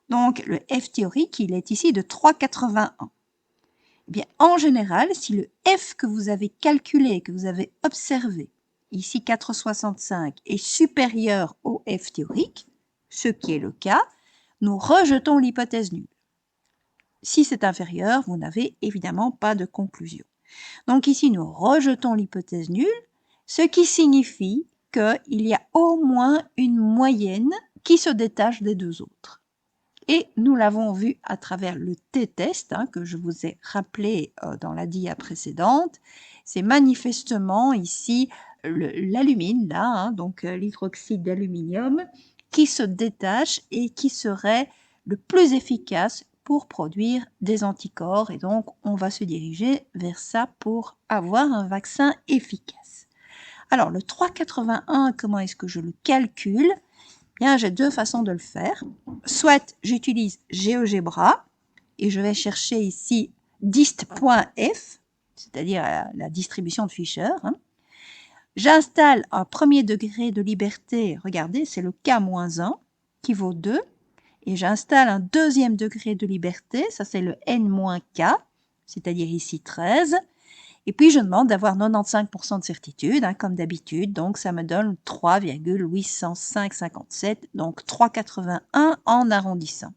Donc, le f théorique, il est ici de 3,81. Eh bien, en général, si le f que vous avez calculé, que vous avez observé, ici 4,65, est supérieur au f théorique, ce qui est le cas, nous rejetons l'hypothèse nulle. Si c'est inférieur, vous n'avez évidemment pas de conclusion. Donc ici, nous rejetons l'hypothèse nulle, ce qui signifie qu'il y a au moins une moyenne qui se détache des deux autres. Et nous l'avons vu à travers le t-test que je vous ai rappelé dans la dia précédente. C'est manifestement ici l'alumine, là, donc l'hydroxyde d'aluminium, qui se détache et qui serait le plus efficace pour produire des anticorps. Et donc, on va se diriger vers ça pour avoir un vaccin efficace. Alors, le 3,81, comment est-ce que je le calcule? Bien, j'ai deux façons de le faire. Soit j'utilise GeoGebra et je vais chercher ici dist.f, c'est-à-dire la distribution de Fisher. J'installe un premier degré de liberté, regardez, c'est le K-1 qui vaut 2. Et j'installe un deuxième degré de liberté, ça c'est le N-K, c'est-à-dire ici 13. Et puis, je demande d'avoir 95% de certitude, hein, comme d'habitude. Donc, ça me donne 3,805,57, donc 3,81 en arrondissant.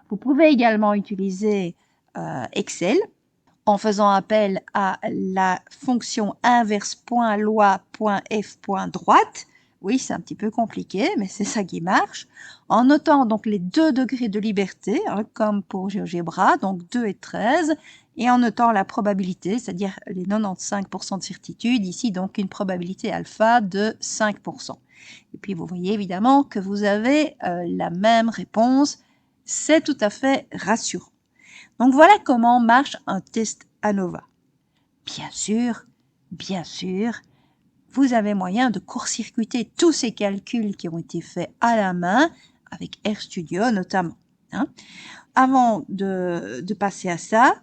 Vous pouvez également utiliser Excel en faisant appel à la fonction inverse.loi.f.droite. Oui, c'est un petit peu compliqué, mais c'est ça qui marche. En notant donc les 2 degrés de liberté, hein, comme pour GeoGebra, donc 2 et 13, et en notant la probabilité, c'est-à-dire les 95% de certitude, ici donc une probabilité alpha de 5%. Et puis vous voyez évidemment que vous avez la même réponse, c'est tout à fait rassurant. Donc voilà comment marche un test ANOVA. Bien sûr, vous avez moyen de court-circuiter tous ces calculs qui ont été faits à la main, avec RStudio notamment. Hein. Avant de passer à ça,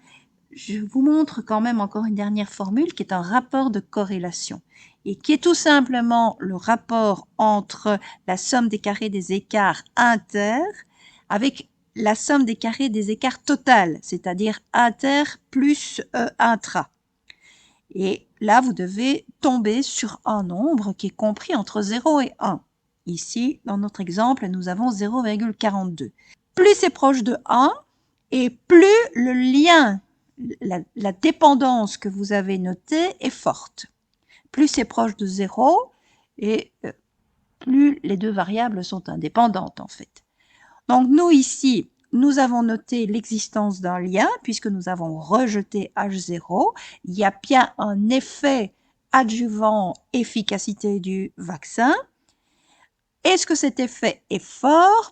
je vous montre quand même encore une dernière formule qui est un rapport de corrélation et qui est tout simplement le rapport entre la somme des carrés des écarts inter avec la somme des carrés des écarts total, c'est-à-dire inter plus intra. Et là, vous devez tomber sur un nombre qui est compris entre 0 et 1. Ici, dans notre exemple, nous avons 0,42. Plus c'est proche de 1, et plus le lien, la dépendance que vous avez notée est forte. Plus c'est proche de 0, et plus les deux variables sont indépendantes en fait. Donc nous ici, nous avons noté l'existence d'un lien puisque nous avons rejeté H0. Il y a bien un effet adjuvant efficacité du vaccin. Est-ce que cet effet est fort?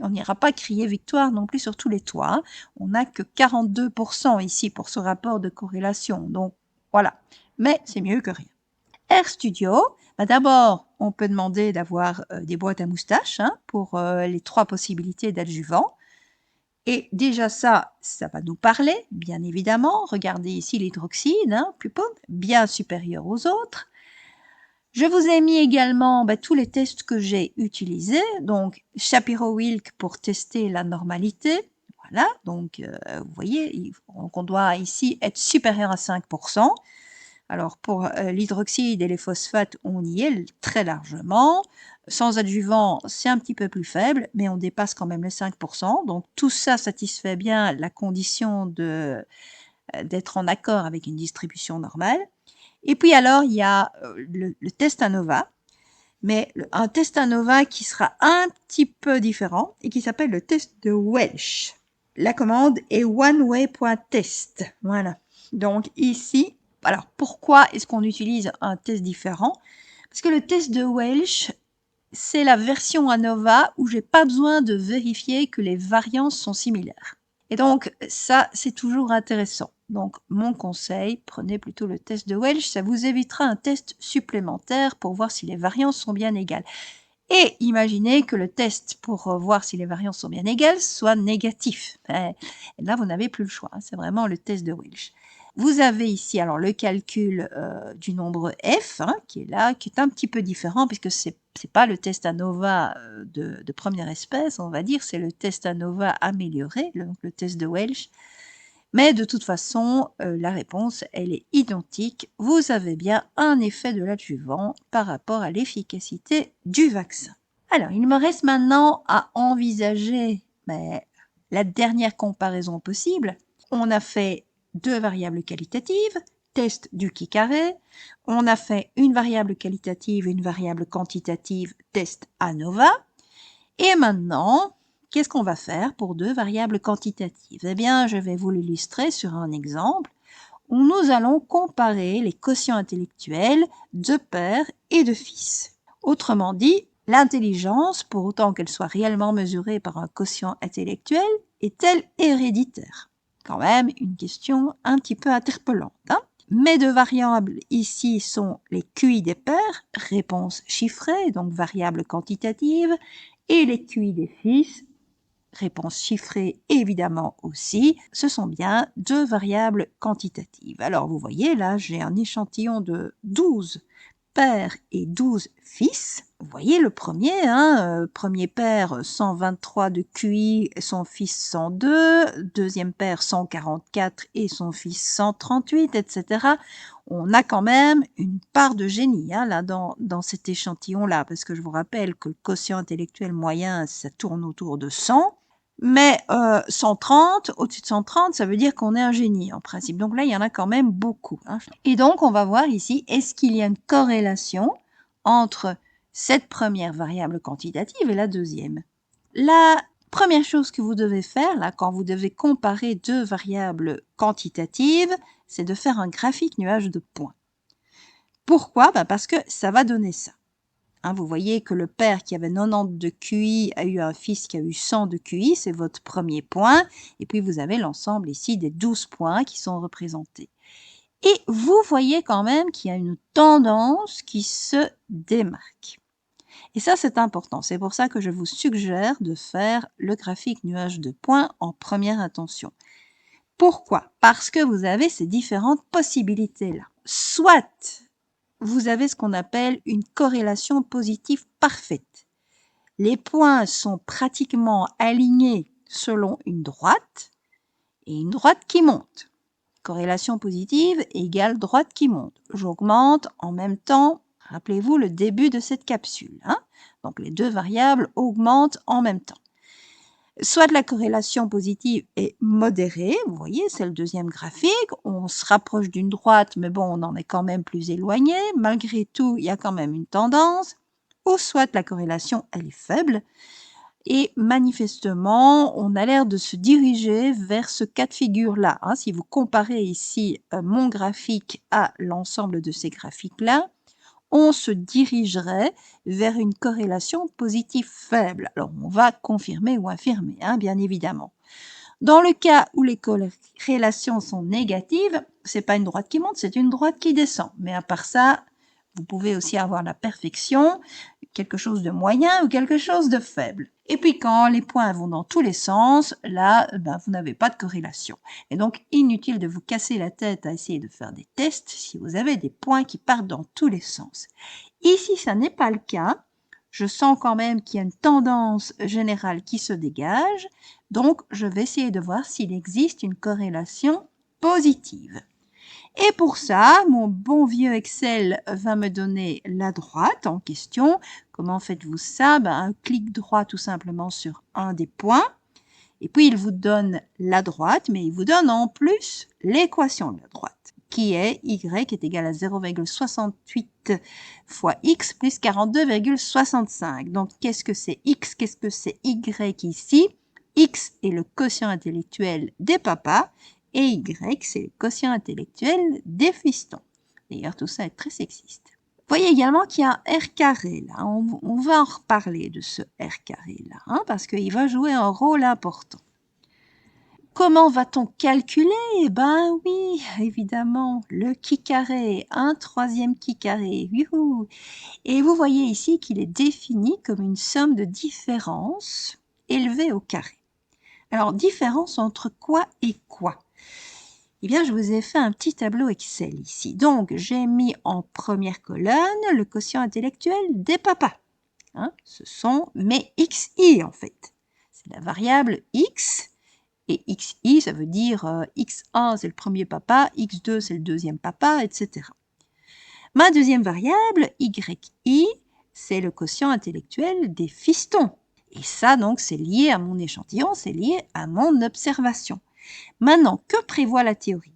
On n'ira pas crier victoire non plus sur tous les toits. On n'a que 42% ici pour ce rapport de corrélation. Donc voilà, mais c'est mieux que rien. RStudio, d'abord, on peut demander d'avoir des boîtes à moustaches hein, pour les 3 possibilités d'adjuvants. Et déjà ça va nous parler, bien évidemment. Regardez ici l'hydroxyde, hein, bien supérieur aux autres. Je vous ai mis également tous les tests que j'ai utilisés. Donc, Shapiro-Wilk pour tester la normalité. Voilà, donc vous voyez, on doit ici être supérieur à 5%. Alors, pour l'hydroxyde et les phosphates, on y est très largement. Sans adjuvant, c'est un petit peu plus faible, mais on dépasse quand même les 5%. Donc, tout ça satisfait bien la condition d'être en accord avec une distribution normale. Et puis alors, il y a le test ANOVA, mais un test ANOVA qui sera un petit peu différent et qui s'appelle le test de Welch. La commande est oneway.test. Voilà. Donc ici, alors pourquoi est-ce qu'on utilise un test différent? Parce que le test de Welch, c'est la version ANOVA où j'ai pas besoin de vérifier que les variances sont similaires. Et donc ça, c'est toujours intéressant. Donc mon conseil, prenez plutôt le test de Welch, ça vous évitera un test supplémentaire pour voir si les variances sont bien égales. Et imaginez que le test pour voir si les variances sont bien égales soit négatif. Et là, vous n'avez plus le choix, hein, c'est vraiment le test de Welch. Vous avez ici alors le calcul du nombre f, hein, qui est là, qui est un petit peu différent puisque c'est pas le test ANOVA de première espèce, on va dire, c'est le test ANOVA amélioré, donc le test de Welch. Mais de toute façon, la réponse, elle est identique. Vous avez bien un effet de l'adjuvant par rapport à l'efficacité du vaccin. Alors, il me reste maintenant à envisager la dernière comparaison possible. On a fait 2 variables qualitatives, test du chi-carré. On a fait une variable qualitative, une variable quantitative, test ANOVA. Et maintenant, qu'est-ce qu'on va faire pour 2 variables quantitatives? Eh bien, je vais vous l'illustrer sur un exemple où nous allons comparer les quotients intellectuels de père et de fils. Autrement dit, l'intelligence, pour autant qu'elle soit réellement mesurée par un quotient intellectuel, est-elle héréditaire? Quand même une question un petit peu interpellante. Hein? Mes 2 variables ici sont les QI des pères, réponse chiffrée, donc variable quantitative, et les QI des fils, réponse chiffrée évidemment aussi, ce sont bien 2 variables quantitatives. Alors vous voyez là, j'ai un échantillon de 12 pères et 12 fils. Vous voyez le premier, premier père 123 de QI et son fils 102, deuxième père 144 et son fils 138, etc. On a quand même une part de génie là dans cet échantillon-là, parce que je vous rappelle que le quotient intellectuel moyen, ça tourne autour de 100. Mais 130, au-dessus de 130, ça veut dire qu'on est un génie en principe. Donc là, il y en a quand même beaucoup. Et donc, on va voir ici, est-ce qu'il y a une corrélation entre cette première variable quantitative et la deuxième? La première chose que vous devez faire, là, quand vous devez comparer deux variables quantitatives, c'est de faire un graphique nuage de points. Pourquoi? Parce que ça va donner ça. Vous voyez que le père qui avait 90 de QI a eu un fils qui a eu 100 de QI, c'est votre premier point. Et puis vous avez l'ensemble ici des 12 points qui sont représentés. Et vous voyez quand même qu'il y a une tendance qui se démarque. Et ça, c'est important. C'est pour ça que je vous suggère de faire le graphique nuage de points en première intention. Pourquoi? Parce que vous avez ces différentes possibilités-là. Soit vous avez ce qu'on appelle une corrélation positive parfaite. Les points sont pratiquement alignés selon une droite et une droite qui monte. Corrélation positive égale droite qui monte. J'augmente en même temps, rappelez-vous le début de cette capsule. Donc les deux variables augmentent en même temps. Soit la corrélation positive est modérée, vous voyez, c'est le deuxième graphique, on se rapproche d'une droite, mais bon, on en est quand même plus éloigné, malgré tout, il y a quand même une tendance, ou soit la corrélation, elle est faible, et manifestement, on a l'air de se diriger vers ce cas de figure-là. Si vous comparez ici mon graphique à l'ensemble de ces graphiques-là, on se dirigerait vers une corrélation positive faible. Alors, on va confirmer ou infirmer, bien évidemment. Dans le cas où les corrélations sont négatives, c'est pas une droite qui monte, c'est une droite qui descend. Mais à part ça, vous pouvez aussi avoir la perfection, quelque chose de moyen ou quelque chose de faible. Et puis quand les points vont dans tous les sens, là, vous n'avez pas de corrélation. Et donc, inutile de vous casser la tête à essayer de faire des tests si vous avez des points qui partent dans tous les sens. Ici, ça n'est pas le cas. Je sens quand même qu'il y a une tendance générale qui se dégage. Donc, je vais essayer de voir s'il existe une corrélation positive. Et pour ça, mon bon vieux Excel va me donner la droite en question. Comment faites-vous ça? Un clic droit tout simplement sur un des points. Et puis, il vous donne la droite, mais il vous donne en plus l'équation de la droite, qui est y est égal à 0,68 fois x plus 42,65. Donc, qu'est-ce que c'est x? Qu'est-ce que c'est y ici? X est le quotient intellectuel des papas et y, c'est le quotient intellectuel des fistons. D'ailleurs, tout ça est très sexiste. Vous voyez également qu'il y a un R carré là. On va en reparler de ce R carré là, parce qu'il va jouer un rôle important. Comment va-t-on calculer? Oui, évidemment, le qui carré, un troisième qui carré. Youhou! Et vous voyez ici qu'il est défini comme une somme de différences élevée au carré. Alors, différence entre quoi et quoi? Eh bien, je vous ai fait un petit tableau Excel ici. Donc, j'ai mis en première colonne le quotient intellectuel des papas. Ce sont mes xi en fait. C'est la variable x. Et xi, ça veut dire x1, c'est le premier papa, x2, c'est le deuxième papa, etc. Ma deuxième variable, yi, c'est le quotient intellectuel des fistons. Et ça, donc, c'est lié à mon échantillon, c'est lié à mon observation. Maintenant, que prévoit la théorie?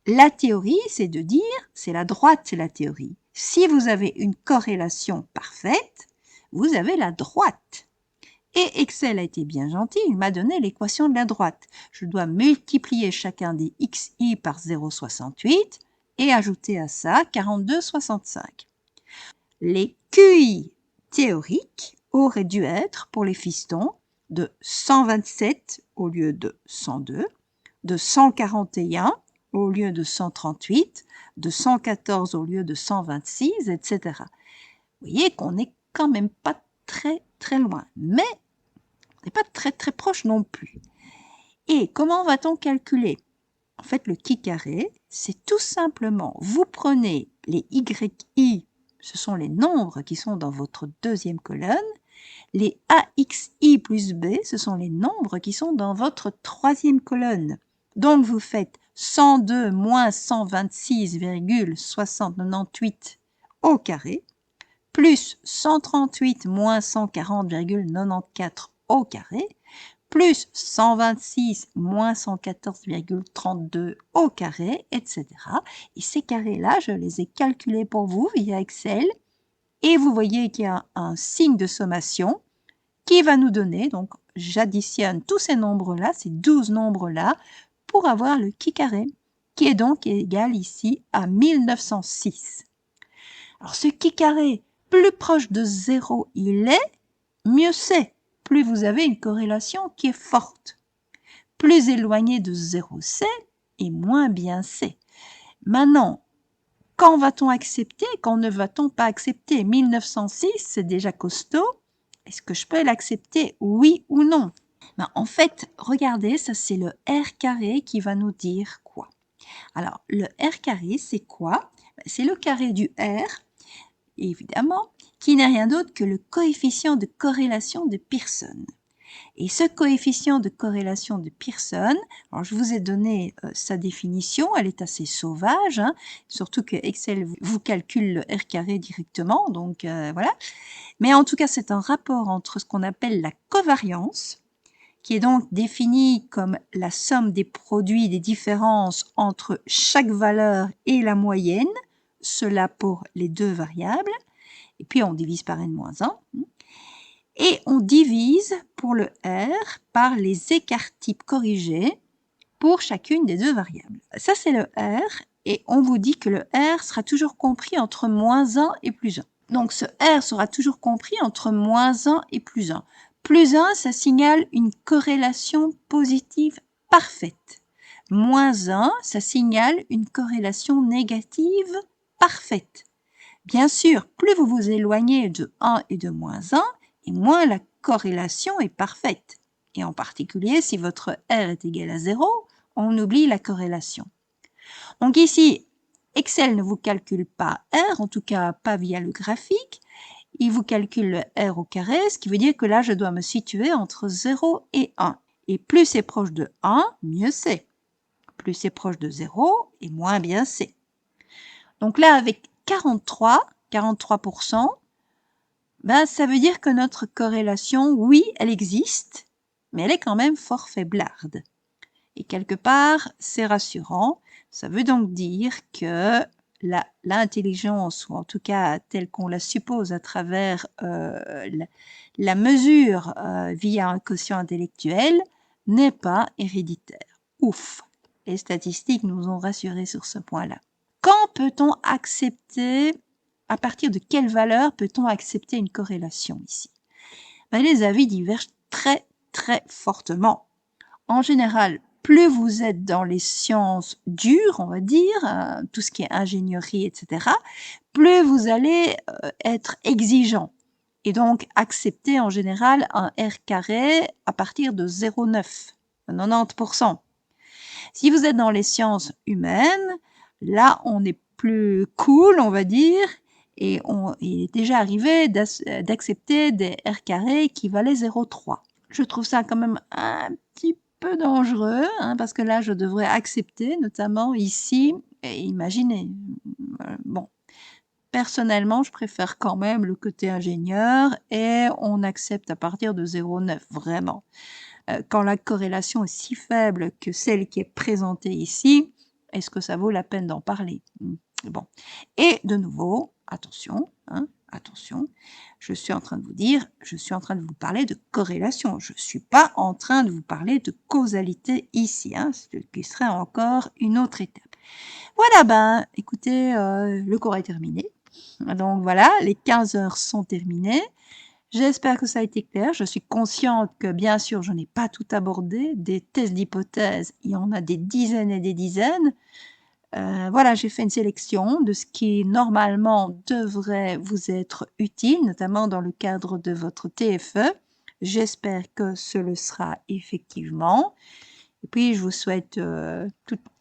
La théorie, c'est de dire, c'est la droite, c'est la théorie. Si vous avez une corrélation parfaite, vous avez la droite. Et Excel a été bien gentil, il m'a donné l'équation de la droite. Je dois multiplier chacun des xi par 0,68 et ajouter à ça 42,65. Les QI théoriques auraient dû être, pour les fistons, de 127 au lieu de 102, de 141 au lieu de 138, de 114 au lieu de 126, etc. Vous voyez qu'on n'est quand même pas très loin, mais on n'est pas très proche non plus. Et comment va-t-on calculer? En fait, le qui carré, c'est tout simplement, vous prenez les yi ce sont les nombres qui sont dans votre deuxième colonne. Les AXI plus B, ce sont les nombres qui sont dans votre troisième colonne. Donc, vous faites 102 moins 126,6098 au carré, plus 138 moins 140,94 au carré, plus 126 moins 114,32 au carré, etc. Et ces carrés-là, je les ai calculés pour vous via Excel. Et vous voyez qu'il y a un signe de sommation qui va nous donner, donc j'additionne tous ces nombres-là, ces 12 nombres-là, pour avoir le qui carré, qui est donc égal ici à 1906. Alors ce qui carré, plus proche de 0 il est, mieux c'est. Plus vous avez une corrélation qui est forte. Plus éloigné de 0 c'est, et moins bien c'est. Maintenant, quand va-t-on accepter, quand ne va-t-on pas accepter? 1906, c'est déjà costaud. Est-ce que je peux l'accepter, oui ou non? En fait, regardez, ça c'est le R carré qui va nous dire quoi? Alors, le R carré, c'est quoi? C'est le carré du R, évidemment, qui n'est rien d'autre que le coefficient de corrélation de Pearson. Et ce coefficient de corrélation de Pearson, alors je vous ai donné sa définition, elle est assez sauvage, hein, surtout que Excel vous calcule le R carré directement, donc voilà. Mais en tout cas, c'est un rapport entre ce qu'on appelle la covariance, qui est donc définie comme la somme des produits des différences entre chaque valeur et la moyenne, cela pour les deux variables, et puis on divise par n-1. Et on divise pour le R par les écarts types corrigés pour chacune des deux variables. Ça, c'est le R, et on vous dit que le R sera toujours compris entre moins 1 et plus 1. Donc, ce R sera toujours compris entre moins 1 et plus 1. Plus 1, ça signale une corrélation positive parfaite. Moins 1, ça signale une corrélation négative parfaite. Bien sûr, plus vous vous éloignez de 1 et de moins 1, et moins la corrélation est parfaite. Et en particulier, si votre R est égal à 0, on oublie la corrélation. Donc ici, Excel ne vous calcule pas R, en tout cas pas via le graphique. Il vous calcule le R au carré, ce qui veut dire que là, je dois me situer entre 0 et 1. Et plus c'est proche de 1, mieux c'est. Plus c'est proche de 0, et moins bien c'est. Donc là, avec 43%, ça veut dire que notre corrélation, oui, elle existe, mais elle est quand même fort faiblarde. Et quelque part, c'est rassurant. Ça veut donc dire que l'intelligence, ou en tout cas telle qu'on la suppose à travers la mesure via un quotient intellectuel, n'est pas héréditaire. Ouf! Les statistiques nous ont rassurés sur ce point-là. Quand peut-on accepter, à partir de quelle valeur peut-on accepter une corrélation ici? Les avis divergent très, très fortement. En général, plus vous êtes dans les sciences dures, on va dire, tout ce qui est ingénierie, etc., plus vous allez être exigeant et donc accepter en général un R carré à partir de 0,9, 90%. Si vous êtes dans les sciences humaines, là, on est plus cool, on va dire, et il est déjà arrivé d'accepter des R carrés qui valaient 0,3. Je trouve ça quand même un petit peu dangereux, hein, parce que là, je devrais accepter, notamment ici, et imaginez. Bon, personnellement, je préfère quand même le côté ingénieur, et on accepte à partir de 0,9, vraiment. Quand la corrélation est si faible que celle qui est présentée ici, est-ce que ça vaut la peine d'en parler? Bon. Et de nouveau, attention, hein, attention, je suis en train de vous parler de corrélation. Je ne suis pas en train de vous parler de causalité ici, hein, ce qui serait encore une autre étape. Voilà, écoutez, le cours est terminé. Donc voilà, les 15 heures sont terminées. J'espère que ça a été clair. Je suis consciente que, bien sûr, je n'ai pas tout abordé. Des tests d'hypothèse, il y en a des dizaines et des dizaines. Voilà, j'ai fait une sélection de ce qui, normalement, devrait vous être utile, notamment dans le cadre de votre TFE. J'espère que ce le sera effectivement. Et puis, je vous souhaite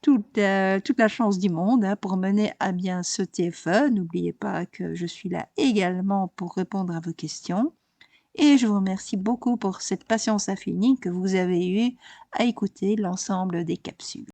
toute la chance du monde hein, pour mener à bien ce TFE. N'oubliez pas que je suis là également pour répondre à vos questions. Et je vous remercie beaucoup pour cette patience infinie que vous avez eue à écouter l'ensemble des capsules.